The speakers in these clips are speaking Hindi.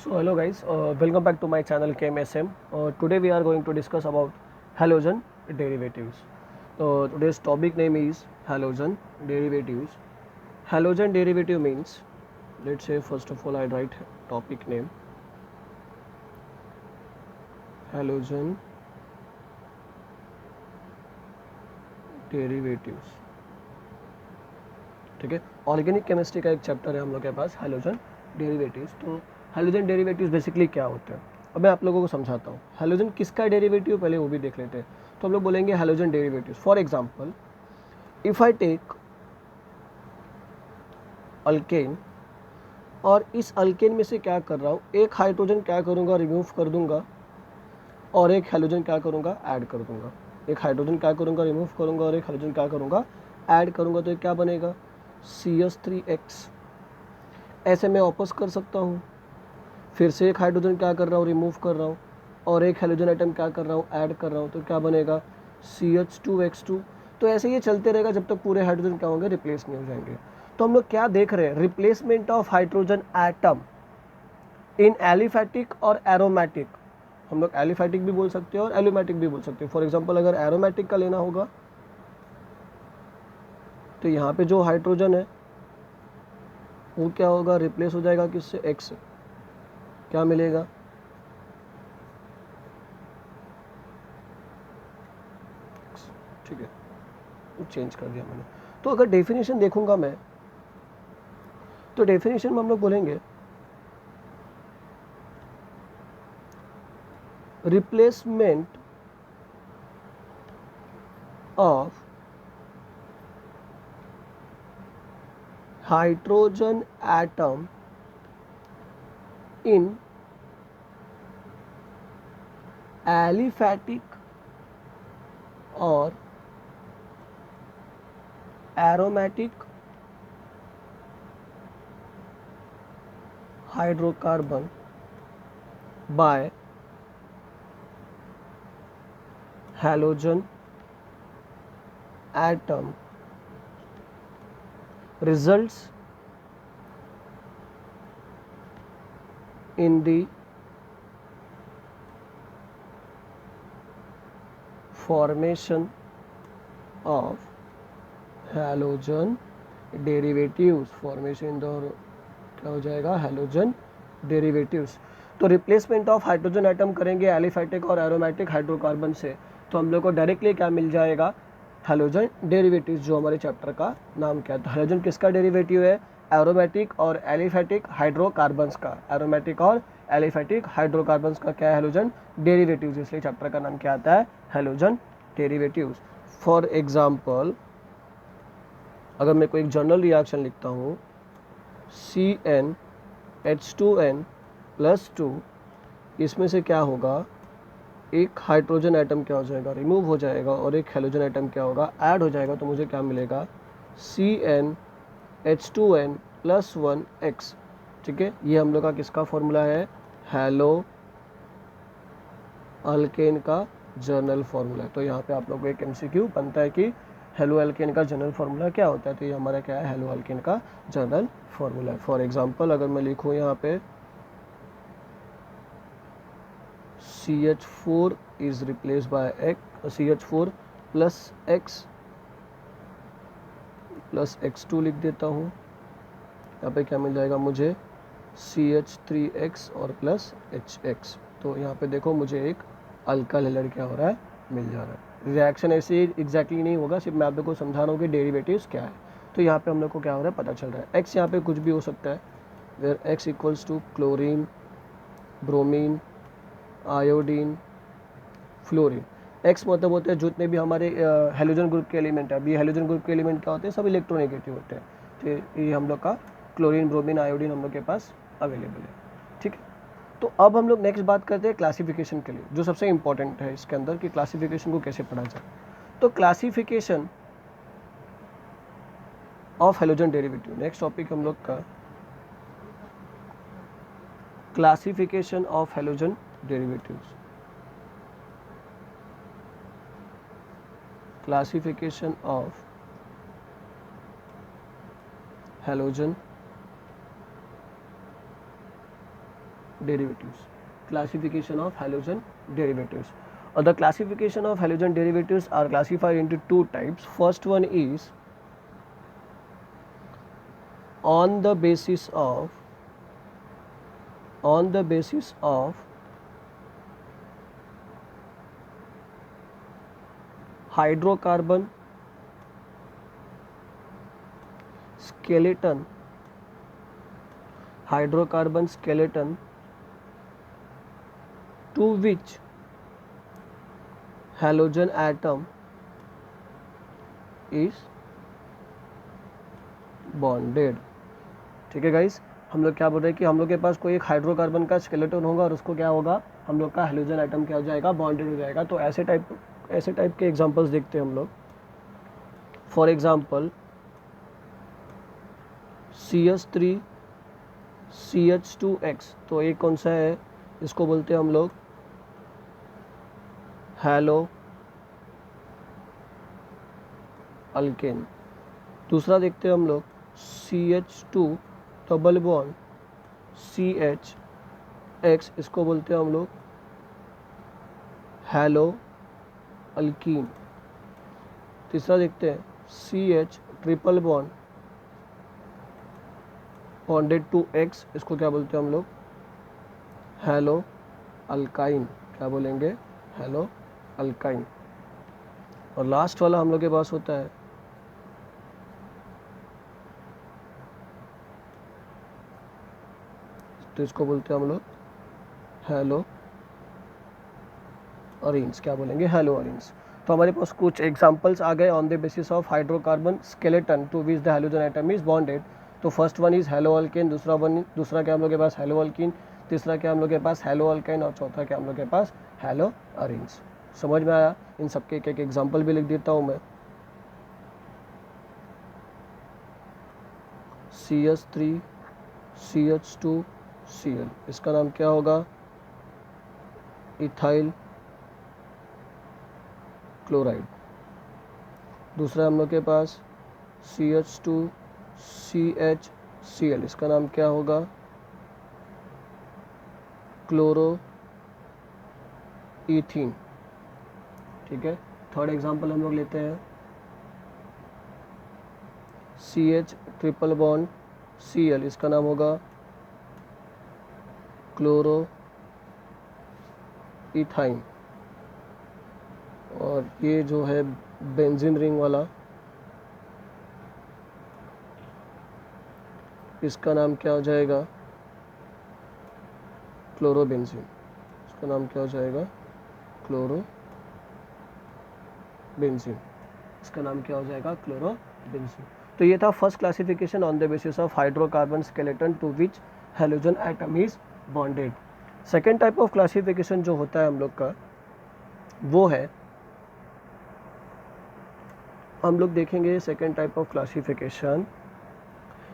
So hello guys, welcome back to my channel KMSM. Today we are going to discuss about halogen derivatives. Today's topic name is halogen derivatives. Halogen derivative means, let's say first of all I write topic name halogen derivatives. ठीक है, ऑर्गेनिक केमिस्ट्री का एक चैप्टर है हम लोग के पास हैलोजन डेरिवेटिव्स. तो हैलोजन डेरिवेटिव्स बेसिकली क्या होते हैं, अब मैं आप लोगों को समझाता हूँ. हैलोजन किसका डेरिवेटिव पहले वो भी देख लेते हैं. तो हम लोग बोलेंगे halogen derivatives. For example, if I take alkane और इस अल्केन में से क्या कर रहा हूँ, एक हाइड्रोजन क्या करूँगा, रिमूव कर दूंगा और एक हैलोजन क्या करूँगा, ऐड कर दूंगा. एक हाइड्रोजन क्या करूँगा, रिमूव करूँगा और एक हैलोजन क्या करूँगा, ऐड करूँगा. तो ये क्या बनेगा, CH3X. ऐसे मैं वापस कर सकता हूँ. फिर से एक हाइड्रोजन क्या कर रहा हूँ, रिमूव कर रहा हूँ और एक हैलोजन आइटम क्या कर रहा हूँ, ऐड कर रहा हूँ. तो क्या बनेगा, CH2X2. तो ऐसे ये चलते रहेगा जब तक पूरे हाइड्रोजन क्या होंगे, रिप्लेस नहीं हो जाएंगे. तो हम लोग क्या देख रहे हैं, replacement of hydrogen atom in aliphatic और एरोमेटिक. हम लोग एलिफैटिक भी बोल सकते हैं और एलोमेटिक भी बोल सकते हैं. फॉर एग्जाम्पल अगर एरोमेटिक का लेना होगा तो यहाँ पे जो हाइड्रोजन है वो क्या होगा, रिप्लेस हो जाएगा किससे, एक्स से. क्या मिलेगा, ठीक है, चेंज कर दिया मैंने. तो अगर डेफिनेशन देखूंगा मैं, तो डेफिनेशन में हम लोग बोलेंगे replacement of hydrogen atom in aliphatic और aromatic hydrocarbon by halogen atom results in the formation of halogen derivatives. formation the क्या हो जाएगा, halogen derivatives. तो रिप्लेसमेंट ऑफ हाइड्रोजन एटम करेंगे एलिफैटिक और एरोमेटिक हाइड्रोकार्बन से, तो हम लोग को डायरेक्टली क्या मिल जाएगा, हैलोजन डेरिवेटिव्स, जो हमारे चैप्टर का नाम क्या है. तो हैलोजन किसका डेरिवेटिव है, एरोमेटिक और एलिफैटिक हाइड्रोकार्बन्स का. एरोमेटिक और एलिफैटिक हाइड्रोकार्बन्स का क्या है, हैलोजन डेरिवेटिव्स. इसलिए चैप्टर का नाम क्या आता है, हैलोजन डेरिवेटिव्स. फॉर एग्जाम्पल अगर मैं कोई एक जनरल रिएक्शन लिखता हूँ, CnH2n+2, इसमें से क्या होगा, एक हाइड्रोजन एटम क्या हो जाएगा, रिमूव हो जाएगा और एक हैलोजन एटम क्या होगा, ऐड हो जाएगा. तो मुझे क्या मिलेगा, CnH2n+1x. ठीक है, ये हम लोग का किसका फॉर्मूला है, हेलो अल्केन का जनरल फॉर्मूला है. तो यहाँ पे आप लोग को एक MCQ बनता है कि हेलो अल्केन का जनरल फार्मूला क्या होता है. तो ये हमारा क्या है, हेलो अल्केन का जनरल फार्मूला है. फॉर एग्जांपल अगर मैं लिखूँ यहाँ पे CH4 is replaced by CH4 plus X plus X2 लिख देता हूँ. यहाँ पे क्या मिल जाएगा मुझे, CH3X और प्लस HX. तो यहाँ पे देखो मुझे एक अल्काइल हैलाइड क्या हो रहा है, मिल जा रहा है. रिएक्शन ऐसे एग्जैक्टली नहीं होगा, सिर्फ मैं आप लोग को समझा रहा हूँ कि डेरिवेटिव्स क्या है. तो यहाँ पे हम लोग को क्या हो रहा है, पता चल रहा है. X यहाँ पे कुछ भी हो सकता है, where X equals to chlorine, bromine, iodine, fluorine. X मतलब होते हैं जितने भी हमारे हैलोजन ग्रुप के एलिमेंट है. अभी हैलोजन ग्रुप के एलिमेंट क्या होते हैं, सब इलेक्ट्रोनेगेटिव होते हैं. तो ये हम लोग का क्लोरीन, ब्रोमीन, आयोडीन हम लोग के पास अवेलेबल है. ठीक है, तो अब हम लोग नेक्स्ट बात करते हैं क्लासिफिकेशन के लिए, जो सबसे इंपॉर्टेंट है इसके अंदर कि क्लासिफिकेशन को कैसे पढ़ा जाए. तो classification of halogen derivative, next topic हम लोग का classification of halogen derivatives. classification of halogen derivatives. Classification of halogen derivatives. The classification of halogen derivatives are classified into two types. First one is on the basis of hydrocarbon skeleton to which halogen atom is bonded. ठीक है गाइस, हम लोग क्या बोल रहे हैं कि हम लोग के पास कोई एक हाइड्रोकार्बन का स्केलेटन होगा और उसको क्या होगा, हम लोग का हेलोजन आइटम क्या हो जाएगा, बॉन्डेड हो जाएगा. तो ऐसे टाइप के एग्जांपल्स देखते हैं हम लोग. फॉर एग्जांपल CH3 CH2X, तो एक कौन सा है, इसको बोलते हैं हम लोग हैलो अल्केन. दूसरा देखते हैं हम लोग CH2 डबल बॉन्ड CH, इसको बोलते हैं हम लोग हैलो अल्कीन. तीसरा देखते हैं CH triple bond bonded to X, इसको क्या बोलते हैं हम लोग हैलो अल्काइन. क्या बोलेंगे, हैलो अल्काइन. और लास्ट वाला हम लोग के पास होता है तो इसको बोलते हैं हम लोग हैलो अरेंज. क्या बोलेंगे, हैलो अरेंज. तो हमारे पास कुछ एग्जांपल्स आ गए on the basis of hydrocarbon skeleton to which the halogen atom is bonded. तो first one is haloalkane, दूसरा क्या हम लोग के पास हैलो अल्कीन, तीसरा क्या हम लोग के पास हैलो अल्काइन और चौथा क्या हम लोग के पास हैलो अरेंज. समझ में आया. इन सबके एक एक एग्जांपल भी लिख देता हूँ मैं. CH3 CH2 Cl, इसका नाम क्या होगा, इथाइल क्लोराइड. दूसरा हम लोग के पास CH2 CHCl, इसका नाम क्या होगा, क्लोरो इथीन. ठीक है. थर्ड एग्जांपल हम लोग लेते हैं CH ट्रिपल बॉन्ड Cl, इसका नाम होगा क्लोरो इथाइन. और ये जो है बेंजीन रिंग वाला, इसका नाम क्या हो जाएगा, क्लोरोबेंजीन. इसका नाम क्या हो जाएगा, क्लोरोबेंजीन. इसका नाम क्या हो जाएगा, क्लोरोबेंजीन. तो ये था first classification on the basis of hydrocarbon skeleton to which halogen atom is bonded. Second type of classification जो होता है हम लोग का, वो है, हम लोग देखेंगे second type of classification.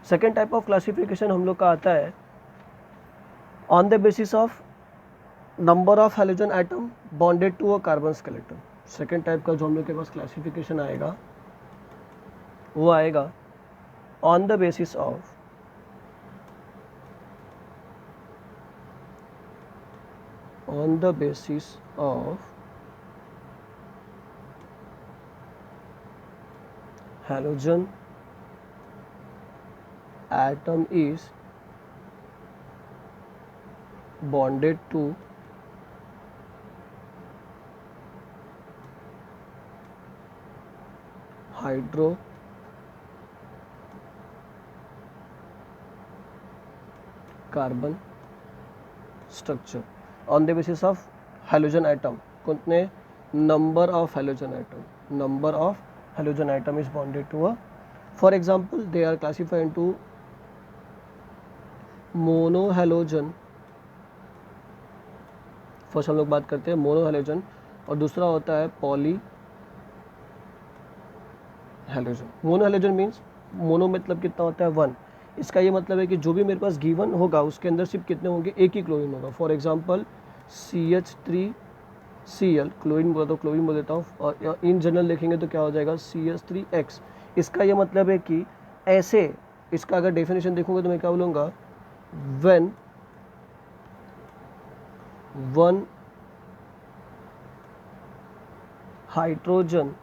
Second type of classification हम लोग का आता है on the basis of number of halogen atom bonded to a carbon skeleton. Second type का जो हम लोग के पास क्लासिफिकेशन आएगा, वो आएगा on the basis of halogen atom is bonded to hydrocarbon structure. On the basis of halogen atom, कितने number of halogen atom is bonded to a, for example they are classified into monohalogen. First हम लोग बात करते हैं मोनोहैलोजन, और दूसरा होता है पॉली हैलोजन. मोनोहैलोजन मीन्स मोनो मतलब कितना होता है, 1. इसका ये मतलब है कि जो भी मेरे पास गिवन होगा उसके अंदर सिर्फ कितने होंगे, एक ही क्लोरीन होगा. फॉर एग्जांपल CH3Cl, क्लोरीन बोला तो क्लोरीन बोल देता हूँ, और इन जनरल देखेंगे तो क्या हो जाएगा CH3X. इसका ये मतलब है कि ऐसे, इसका अगर डेफिनेशन देखूंगा तो मैं क्या बोलूँगा, when one hydrogen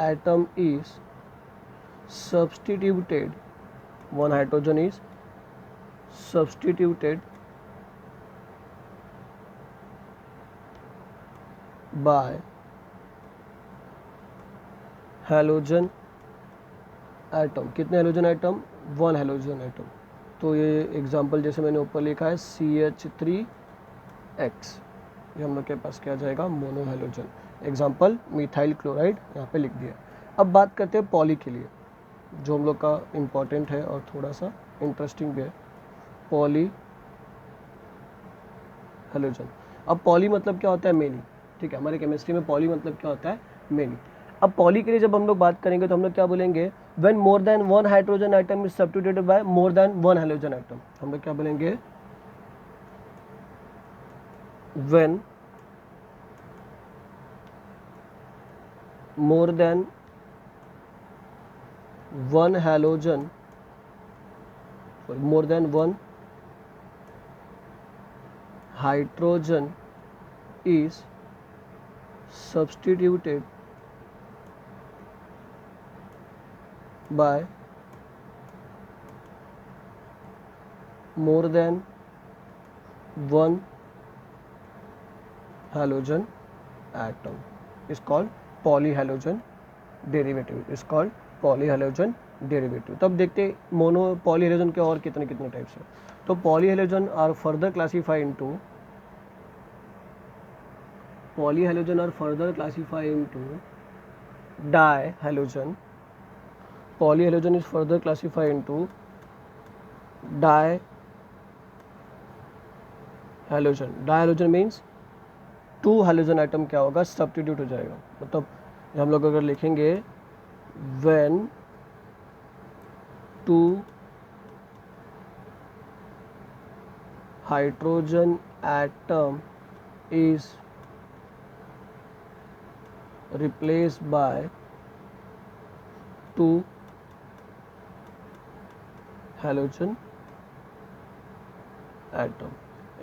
atom is substituted, one hydrogen is substituted by halogen atom. कितने halogen atom? One halogen atom. तो ये एग्जांपल जैसे मैंने ऊपर लिखा है CH3X, ये हम लोग के पास क्या जाएगा? Mono halogen. Example methyl chloride यहाँ पे लिख दिया. अब बात करते हैं पॉली के लिए, जो हम लोग का इम्पॉर्टेंट है और थोड़ा सा इंटरेस्टिंग भी है. Poly halogen. अब पॉली मतलब क्या होता है? मेनी. ठीक है, हमारे केमिस्ट्री में पॉली मतलब क्या होता है? मेनी. अब पॉली के लिए जब हम लोग बात करेंगे तो हम लोग क्या बोलेंगे? When more than one hydrogen atom is substituted by more than one halogen atom. हम लोग क्या बोलेंगे? When more than one halogen, more than one hydrogen is substituted by more than one halogen atom is called polyhalogen derivative. Is called polyhalogen derivative. तब देखते हैं मोनो पॉलीहेलोजन के और कितने कितने टाइप्स हैं. तो polyhalogen are further classified into dihalogen. Polyhalogen is further classified into dihalogen. Dihalogen means two halogen atom क्या होगा? सब्स्टिट्यूट हो जाएगा. मतलब हम लोग अगर लिखेंगे when two hydrogen atom is replaced by two halogen atom.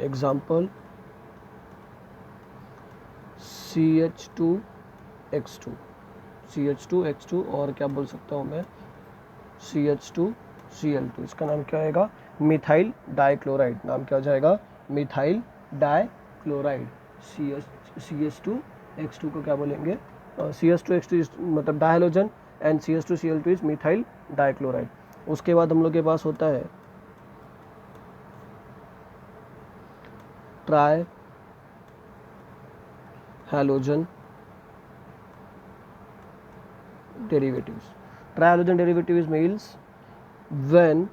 Example CH2X2. CH2X2 और क्या बोल सकता हूँ मैं? CH2Cl2. इसका नाम क्या आएगा? Methyl dichloride. नाम क्या हो जाएगा? Methyl dichloride. CH2X2 को क्या बोलेंगे? CH2X2 मतलब dihalogen and CH2Cl2 is methyl dichloride. उसके बाद हम लोग के पास होता है tri halogen derivatives. Trihalogen derivatives means when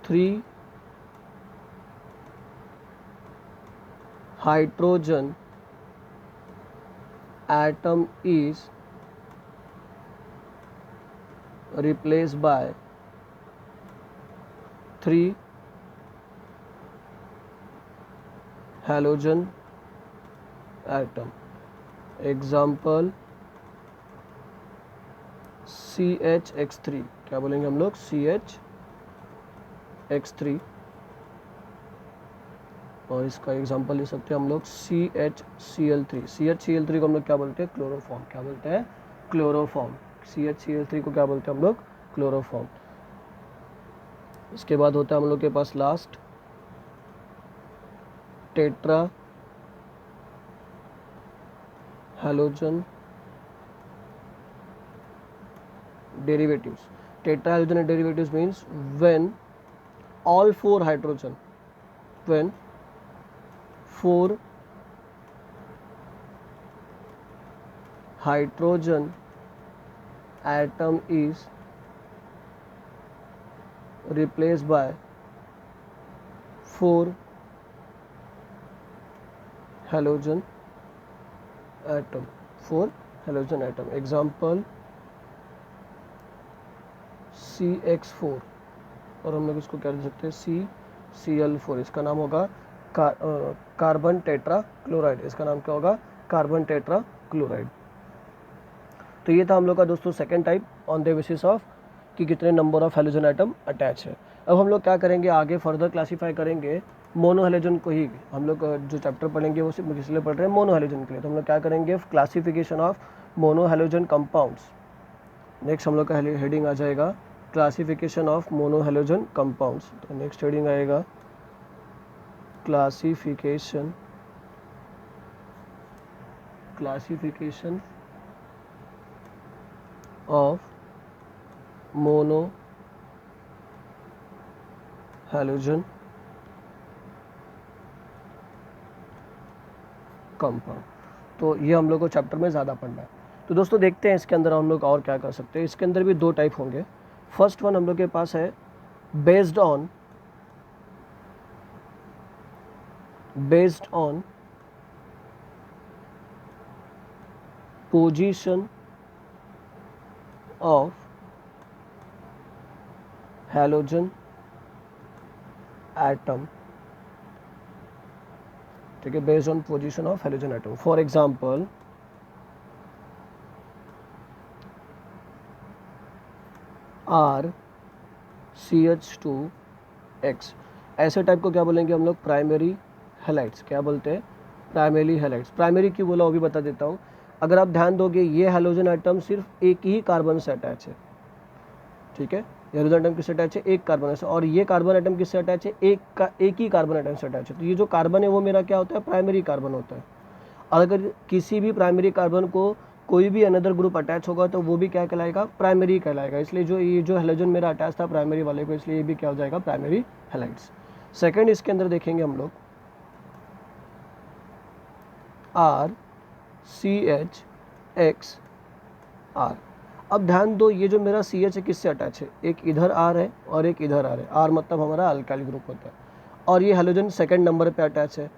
three hydrogen atom is replaced by three halogen atom. Example CHX3. क्या बोलेंगे हम लोग? CHX3. और इसका एग्जाम्पल ले सकते हैं हम लोग CHCl3. CHCl3 को हम लोग क्या बोलते हैं? क्लोरोफॉर्म. क्या बोलते हैं? क्लोरोफॉर्म. CHCl3 को क्या बोलते हैं हम लोग? क्लोरोफॉर्म. इसके बाद होता है हम लोग के पास last tetra halogen derivatives. Tetrahalogen derivatives means when all four hydrogen, when four hydrogen atom is replaced by four halogen atom. Four halogen atom. Example CH4 और हम लोग इसको क्या दे सकते हैं? CCl4. इसका नाम होगा कार्बन टेट्रा क्लोराइड. इसका नाम क्या होगा? Carbon tetra chloride. तो ये था हम लोग का दोस्तों second type on the basis of कि कितने number of halogen atom attach है। अब हम लोग क्या करेंगे, आगे फर्दर क्लासीफाई करेंगे मोनो हैलोजन को ही। हम लोग जो चैप्टर पढ़ेंगे वो सिर्फ इसलिए पढ़ रहे हैं मोनो हैलोजन के लिए, तो हम लोग क्या करेंगे, classification of mono halogen compounds. Next हम लोग का हेडिंग आ जाएगा classification of mono halogen compounds. तो नेक्स्ट हेडिंग आएगा classification of mono halogen compound. तो ये हम लोग को चैप्टर में ज़्यादा पढ़ना है। तो दोस्तों देखते हैं इसके अंदर हम लोग और क्या कर सकते हैं। इसके अंदर भी दो टाइप होंगे। फर्स्ट वन हम लोग के पास है based on position of halogen atom. ठीक है, based on position of halogen atom. For example RCH2X, ऐसे टाइप को क्या बोलेंगे हम लोग, प्राइमरी हैलाइड्स। क्या बोलते हैं, प्राइमरी हैलाइड्स। प्राइमरी क्यों बोला वो भी बता देता हूँ। अगर आप ध्यान दोगे ये हैलोजन एटम सिर्फ एक ही कार्बन से अटैच है। ठीक है, ये हैलोजन एटम किससे अटैच है, एक कार्बन से, और ये कार्बन एटम किससे अटैच है, एक ही कार्बन एटम से अटैच है। तो ये जो कार्बन है वो मेरा क्या होता है, प्राइमरी कार्बन होता है। अगर किसी भी प्राइमरी कार्बन को कोई भी अनदर ग्रुप अटैच होगा तो वो भी क्या कहलाएगा, प्राइमरी कहलाएगा। इसलिए ये जो हैलोजन मेरा अटैच था प्राइमरी वाले को, इसलिए ये भी क्या हो जाएगा, प्राइमरी हैलाइड्स। सेकंड इसके अंदर देखेंगे हम लोग RCHXR। अब ध्यान दो, ये जो मेरा CH है किससे अटैच है, एक इधर R है और एक इधर R है। R मतलब हमारा अल्काइल ग्रुप होता है, और ये हैलोजन सेकंड नंबर पे अटैच है।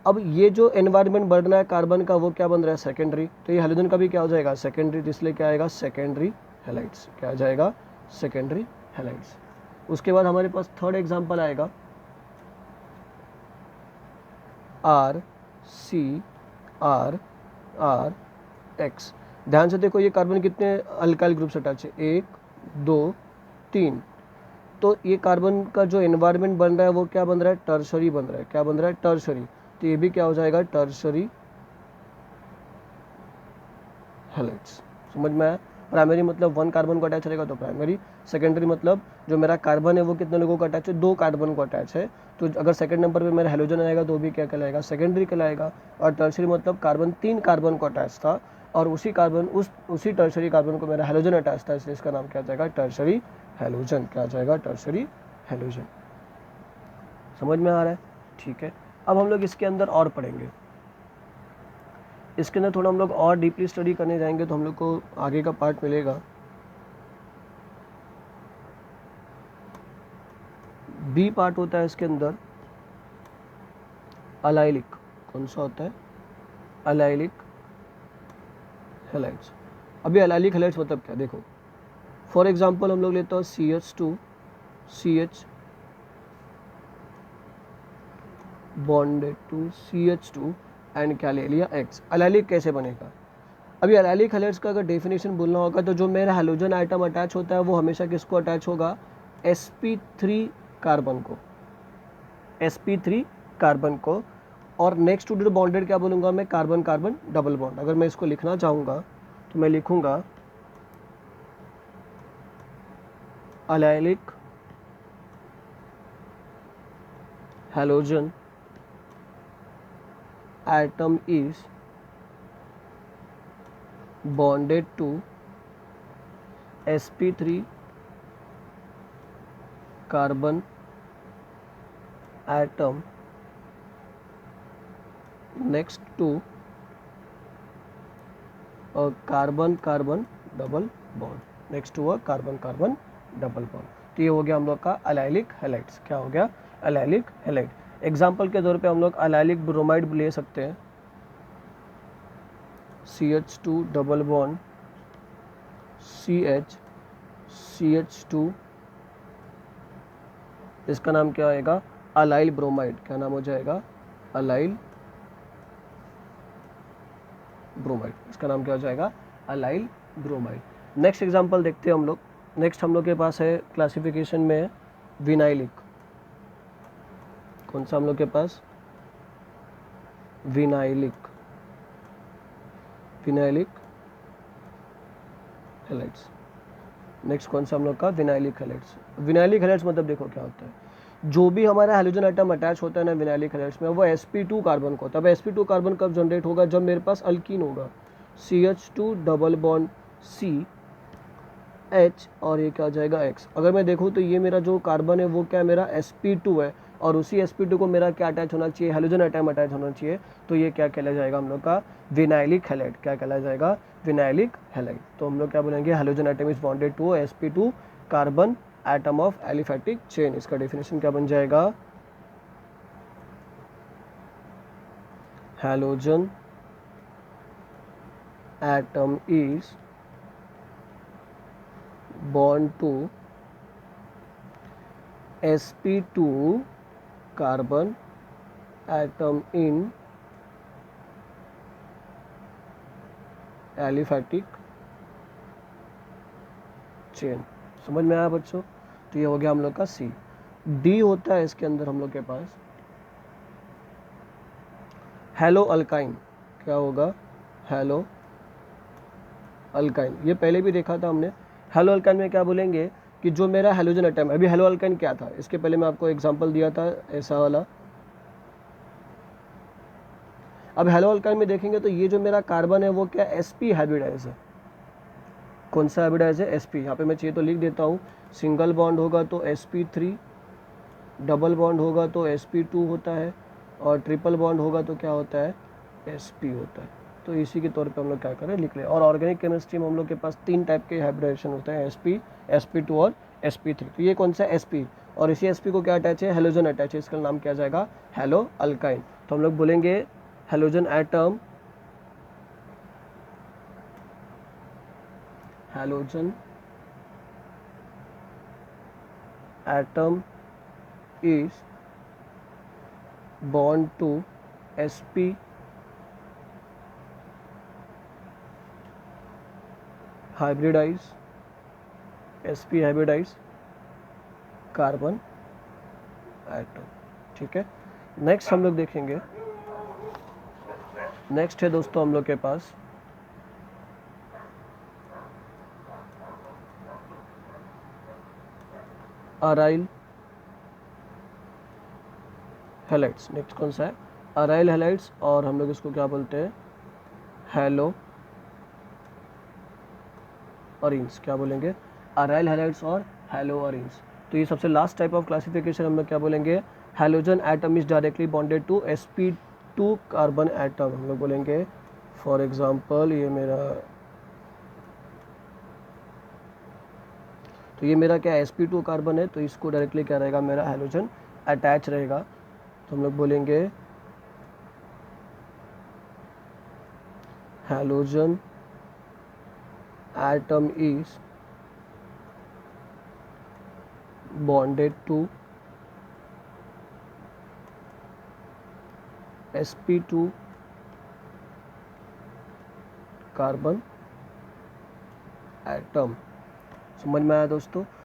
अब ये जो एनवायरनमेंट बढ़ रहा है कार्बन का वो क्या बन रहा है, सेकेंडरी। तो ये हैलोजन का भी क्या हो जाएगा, सेकेंडरी। इसलिए क्या आएगा, सेकेंडरी हैलाइड्स। क्या आ जाएगा, सेकेंडरी हैलाइड्स। उसके बाद हमारे पास थर्ड एग्जांपल आएगा RCRRX। ध्यान से देखो ये कार्बन कितने अल्काइल ग्रुप से अटैच है, 1 2 3। तो ये कार्बन का जो एनवायरनमेंट बन रहा है वो क्या बन रहा है, टर्शरी बन रहा है। क्या बन रहा है, टर्शरी। तो ये भी क्या हो जाएगा, टर्शरी हैलाइड्स। समझ में आया। प्राइमरी मतलब 1 कार्बन को अटैच रहेगा तो प्राइमरी। सेकेंडरी मतलब जो मेरा कार्बन है वो कितने लोगों को अटैच है, 2 कार्बन को अटैच है। तो अगर सेकंड नंबर पे मेरा हैलोजन आएगा तो भी क्या कहलाएगा, सेकेंडरी कहलाएगा। और टर्शरी मतलब कार्बन 3 कार्बन को अटैच था और उसी टर्शरी कार्बन को मेरा हैलोजन अटैच था, इसलिए इसका नाम क्या आ जाएगा, टर्शरी हैलोजन। क्या आ जाएगा, टर्शरी हैलोजन। समझ में आ रहा है, ठीक है। अब हम लोग इसके अंदर और पढ़ेंगे। इसके अंदर थोड़ा हम लोग और डीपली स्टडी करने जाएंगे तो हम लोग को आगे का पार्ट मिलेगा। बी पार्ट होता है इसके अंदर अलाइलिक। कौन सा होता है, अलाइलिक हैलाइड्स। अभी अलाइलिक हैलाइड्स मतलब क्या, देखो फॉर एग्जांपल हम लोग लेते हैं CH2 bonded to CH2 and क्या ले लिया, X। अलाइलिक कैसे बनेगा, अभी अलाइलिक हैलाइड्स का अगर डेफिनेशन बोलना होगा तो जो मेरा हैलोजन आइटम अटैच होता है वो हमेशा किसको अटैच होगा, sp3 कार्बन को, sp3 कार्बन को। और नेक्स्ट टू बॉन्डेड क्या बोलूँगा मैं, कार्बन कार्बन डबल बॉन्ड। अगर मैं इसको लिखना चाहूँगा तो मैं लिखूँगा allylic halogen atom is bonded to sp3 carbon atom next to a carbon carbon double bond, next to a carbon carbon double bond। तो ये हो गया हम लोग का अलाइलिक हैलाइड्स। क्या हो गया, अलाइलिक हैलाइड। एग्जाम्पल के तौर पे हम लोग अलाइलिक ब्रोमाइड ले सकते हैं, CH2 डबल बॉन्ड CH2, इसका नाम क्या आएगा, अलाइल ब्रोमाइड। क्या नाम हो जाएगा, अलाइल ब्रोमाइड। इसका नाम क्या हो जाएगा, अलाइल ब्रोमाइड। नेक्स्ट एग्जाम्पल देखते हैं हम लोग, नेक्स्ट हम लोग के पास है क्लासिफिकेशन में विनाइलिक। कौन सा हम लोग के पास? Vinylic, vinylic halides. नेक्स्ट कौन सा हम लोग का? Vinylic halides. विनाइलिक हैलाइड्स मतलब देखो क्या होता है, जो भी हमारा हैलोजन आइटम अटैच होता है ना विनाइलिक हैलाइड्स में, वो sp2 कार्बन को होता है। अब sp2 कार्बन कब जनरेट होगा? जब मेरे पास अल्कीन होगा, CH2 double bond C H और ये क्या हो जाएगा X। अगर मैं देखूँ तो ये मेरा जो कार्बन है वो क्या है? मेरा sp2 है, और उसी sp2 को मेरा क्या अटैच होना चाहिए? हैलोजन आइटम अटैच होना चाहिए। तो ये क्या कहला जाएगा हम लोग का? Vinylic halide. क्या कहला जाएगा? Vinylic halide. तो हम लोग क्या बोलेंगे? Halogen atom is bonded to sp2 carbon atom of aliphatic chain. इसका डेफिनेशन क्या बन जाएगा? Halogen atom is bond to sp2 carbon atom in aliphatic chain. समझ में आया बच्चों? तो ये हो गया हम लोग का सी। डी होता है इसके अंदर हम लोग के पास हेलो अल्काइन। क्या होगा? Hello alkyne. ये पहले भी देखा था हमने। हेलो अल्काइन में क्या बोलेंगे कि जो मेरा हैलोजन एटम है, अभी हेलो अल्काइन क्या था इसके पहले मैं आपको एग्जांपल दिया था ऐसा वाला। अब हेलो अल्काइन में देखेंगे तो ये जो मेरा कार्बन है वो क्या? sp हाइब्रिडाइज है। कौन सा हाइब्रिडाइज है? sp। यहाँ पे मैं चाहिए तो लिख देता हूँ। सिंगल बॉन्ड होगा तो sp3, डबल बॉन्ड होगा तो sp2 होता है, और ट्रिपल बॉन्ड होगा तो क्या होता है? sp होता है। तो इसी के तौर पे हम लोग क्या करें? लिख लें। और ऑर्गेनिक केमिस्ट्री में हम लोग के पास 3 टाइप के हाइब्रिडाइजेशन होते हैं, sp, sp2 और sp3। तो ये कौन सा? sp, और इसी sp को क्या अटैच है? हैलोजन अटैच है। इसका नाम क्या जाएगा? Hello alkyne. तो हम लोग बोलेंगे halogen atom, halogen atom is bond to sp hybridize, sp hybridize carbon atom. ठीक है। नेक्स्ट हम लोग देखेंगे, नेक्स्ट है दोस्तों हम लोग के पास अराइल हैलाइड्स। नेक्स्ट कौन सा है? अराइल हैलाइड्स, और हम लोग इसको क्या बोलते हैं? Hello arenes. क्या बोलेंगे? अराइल हैलाइड्स और हेलो अरीन्स। तो ये सबसे लास्ट टाइप ऑफ क्लासिफिकेशन हम लोग क्या बोलेंगे? Halogen atom is directly bonded to sp2 carbon atom. हम लोग बोलेंगे फॉर एग्जांपल ये मेरा, तो ये मेरा क्या? sp2 कार्बन है, तो इसको डायरेक्टली क्या रहेगा? मेरा हैलोजन अटैच रहेगा। तो हम लोग बोलेंगे halogen atom is bonded to sp2 carbon atom. समझ में आया दोस्तों?